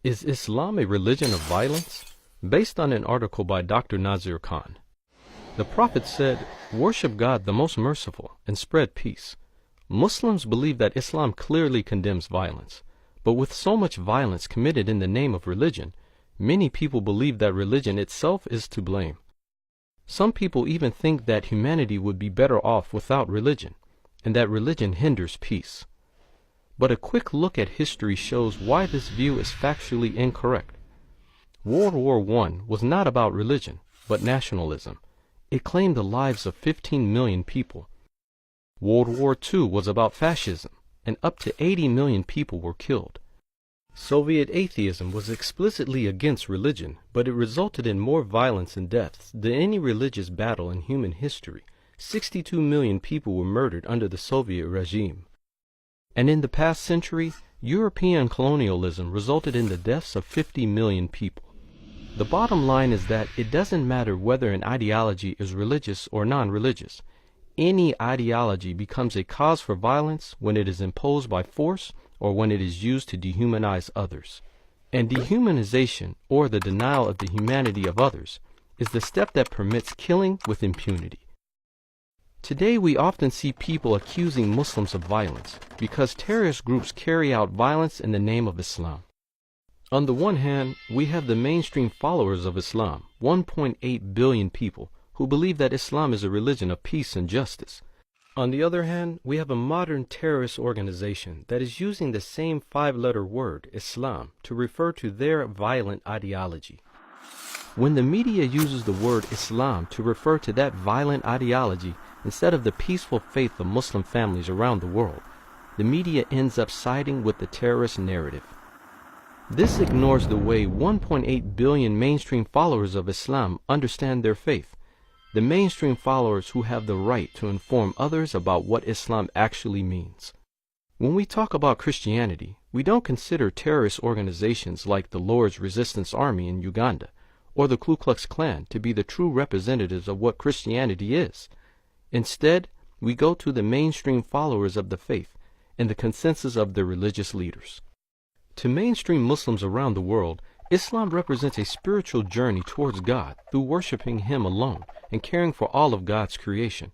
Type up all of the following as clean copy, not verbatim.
Is Islam a religion of violence? Based on an article by Dr. Nazir Khan. The Prophet said, "Worship God the most merciful and spread peace." Muslims believe that Islam clearly condemns violence, but with so much violence committed in the name of religion, many people believe that religion itself is to blame. Some people even think that humanity would be better off without religion, and that religion hinders peace. But a quick look at history shows why this view is factually incorrect. World War I was not about religion, but nationalism. It claimed the lives of 15 million people. World War II was about fascism, and up to 80 million people were killed. Soviet atheism was explicitly against religion, but it resulted in more violence and deaths than any religious battle in human history. 62 million people were murdered under the Soviet regime. And in the past century, European colonialism resulted in the deaths of 50 million people. The bottom line is that it doesn't matter whether an ideology is religious or non-religious. Any ideology becomes a cause for violence when it is imposed by force or when it is used to dehumanize others. And dehumanization, or the denial of the humanity of others, is the step that permits killing with impunity. Today we often see people accusing Muslims of violence because terrorist groups carry out violence in the name of Islam. On the one hand, we have the mainstream followers of Islam, 1.8 billion people, who believe that Islam is a religion of peace and justice. On the other hand, we have a modern terrorist organization that is using the same five-letter word, Islam, to refer to their violent ideology. When the media uses the word Islam to refer to that violent ideology instead of the peaceful faith of Muslim families around the world, the media ends up siding with the terrorist narrative. This ignores the way 1.8 billion mainstream followers of Islam understand their faith, the mainstream followers who have the right to inform others about what Islam actually means. When we talk about Christianity, we don't consider terrorist organizations like the Lord's Resistance Army in Uganda or the Ku Klux Klan to be the true representatives of what Christianity is. Instead, we go to the mainstream followers of the faith and the consensus of their religious leaders. To mainstream Muslims around the world, Islam represents a spiritual journey towards God through worshiping Him alone and caring for all of God's creation.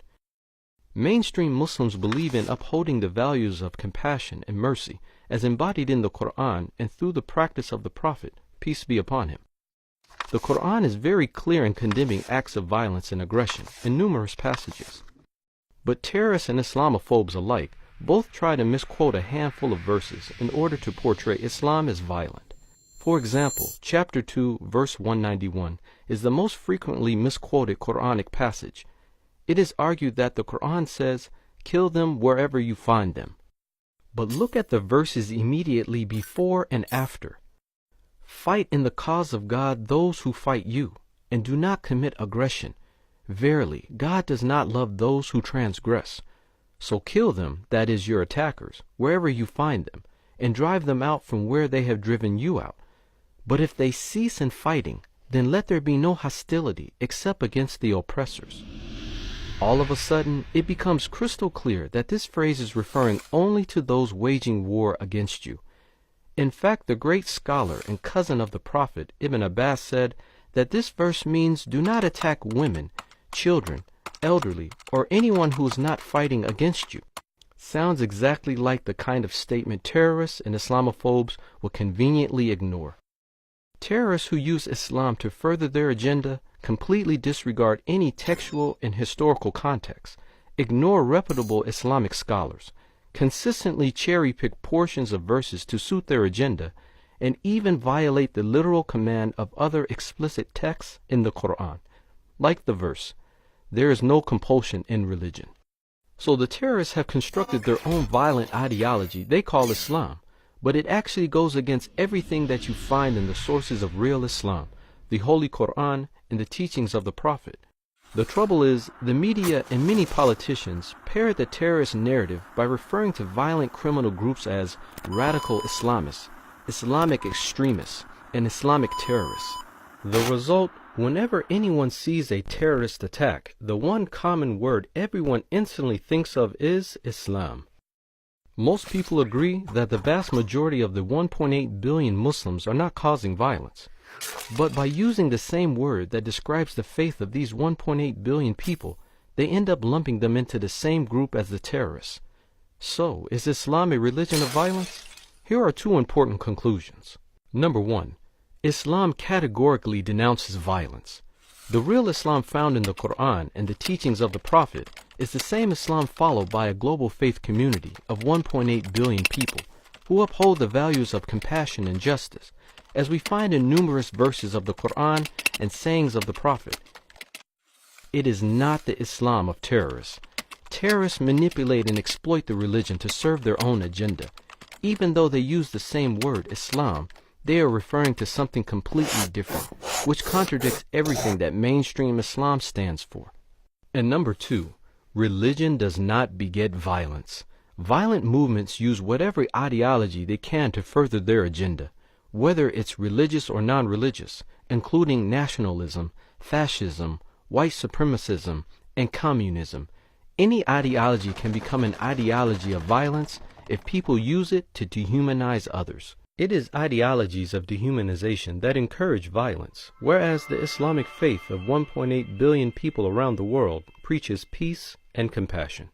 Mainstream Muslims believe in upholding the values of compassion and mercy as embodied in the Quran and through the practice of the Prophet, peace be upon him. The Quran is very clear in condemning acts of violence and aggression in numerous passages. But terrorists and Islamophobes alike both try to misquote a handful of verses in order to portray Islam as violent. For example, chapter 2, verse 191 is the most frequently misquoted Quranic passage. It is argued that the Quran says, "Kill them wherever you find them." But look at the verses immediately before and after. "Fight in the cause of God those who fight you, and do not commit aggression. Verily, God does not love those who transgress. So kill them, that is your attackers, wherever you find them, and drive them out from where they have driven you out. But if they cease in fighting, then let there be no hostility except against the oppressors." All of a sudden, it becomes crystal clear that this phrase is referring only to those waging war against you. In fact, the great scholar and cousin of the Prophet, Ibn Abbas, said that this verse means do not attack women, children, elderly, or anyone who is not fighting against you. Sounds exactly like the kind of statement terrorists and Islamophobes will conveniently ignore. Terrorists who use Islam to further their agenda completely disregard any textual and historical context, ignore reputable Islamic scholars, consistently cherry-pick portions of verses to suit their agenda, and even violate the literal command of other explicit texts in the Quran, like the verse, "There is no compulsion in religion." So the terrorists have constructed their own violent ideology they call Islam, but it actually goes against everything that you find in the sources of real Islam, the Holy Quran, and the teachings of the Prophet. The trouble is, the media and many politicians parrot the terrorist narrative by referring to violent criminal groups as radical Islamists, Islamic extremists, and Islamic terrorists. The result, whenever anyone sees a terrorist attack, the one common word everyone instantly thinks of is Islam. Most people agree that the vast majority of the 1.8 billion Muslims are not causing violence. But by using the same word that describes the faith of these 1.8 billion people, they end up lumping them into the same group as the terrorists. So, is Islam a religion of violence? Here are two important conclusions. Number one, Islam categorically denounces violence. The real Islam found in the Quran and the teachings of the Prophet is the same Islam followed by a global faith community of 1.8 billion people who uphold the values of compassion and justice, as we find in numerous verses of the Quran and sayings of the Prophet. It is not the Islam of terrorists. Terrorists manipulate and exploit the religion to serve their own agenda. Even though they use the same word, Islam, they are referring to something completely different, which contradicts everything that mainstream Islam stands for. And number two, religion does not beget violence. Violent movements use whatever ideology they can to further their agenda, whether it's religious or non-religious, including nationalism, fascism, white supremacism, and communism. Any ideology can become an ideology of violence if people use it to dehumanize others. It is ideologies of dehumanization that encourage violence, whereas the Islamic faith of 1.8 billion people around the world preaches peace and compassion.